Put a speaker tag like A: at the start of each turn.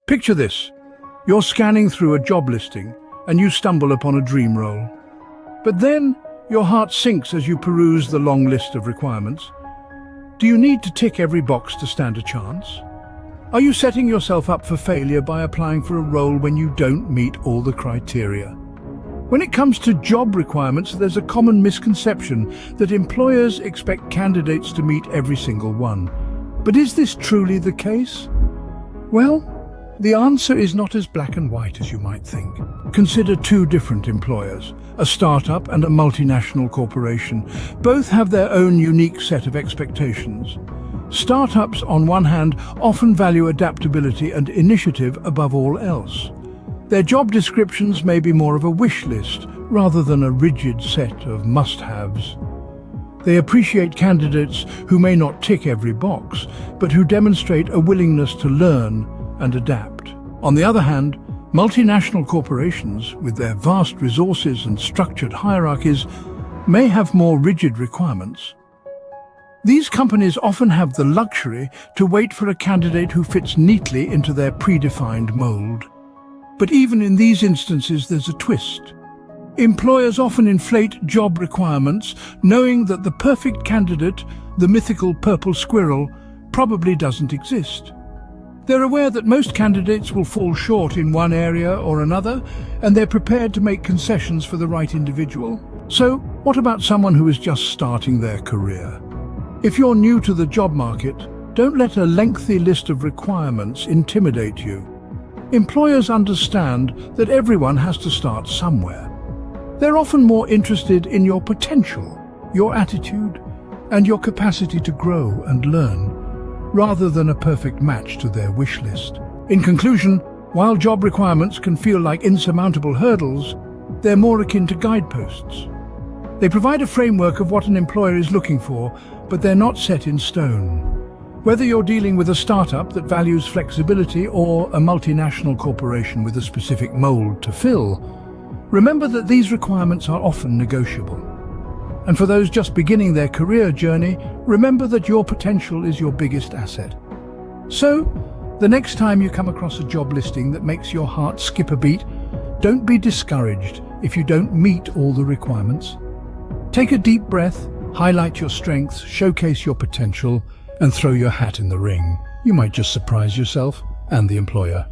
A: Picture this. You're scanning through a job listing and you stumble upon a dream role. But then your heart sinks as you peruse the long list of requirements. Do you need to tick every box to stand a chance? Are you setting yourself up for failure by applying for a role when you don't meet all the criteria? When it comes to job requirements, there's a common misconception that employers expect candidates to meet every single one. But is this truly the case? Well, the answer is not as black and white as you might think. Consider two different employers, a startup and a multinational corporation. Both have their own unique set of expectations. Startups, on one hand, often value adaptability and initiative above all else. Their job descriptions may be more of a wish list rather than a rigid set of must-haves. They appreciate candidates who may not tick every box, but who demonstrate a willingness to learn and adapt. On the other hand, multinational corporations, with their vast resources and structured hierarchies, may have more rigid requirements. These companies often have the luxury to wait for a candidate who fits neatly into their predefined mold. But even in these instances, there's a twist. Employers often inflate job requirements, knowing that the perfect candidate, the mythical purple squirrel, probably doesn't exist. They're aware that most candidates will fall short in one area or another, and they're prepared to make concessions for the right individual. So, what about someone who is just starting their career? If you're new to the job market, don't let a lengthy list of requirements intimidate you. Employers understand that everyone has to start somewhere. They're often more interested in your potential, your attitude, and your capacity to grow and learn, rather than a perfect match to their wish list. In conclusion, while job requirements can feel like insurmountable hurdles, they're more akin to guideposts. They provide a framework of what an employer is looking for, but they're not set in stone. Whether you're dealing with a startup that values flexibility or a multinational corporation with a specific mold to fill, remember that these requirements are often negotiable. And for those just beginning their career journey, remember that your potential is your biggest asset. So, the next time you come across a job listing that makes your heart skip a beat, don't be discouraged if you don't meet all the requirements. Take a deep breath, highlight your strengths, showcase your potential, and throw your hat in the ring. You might just surprise yourself and the employer.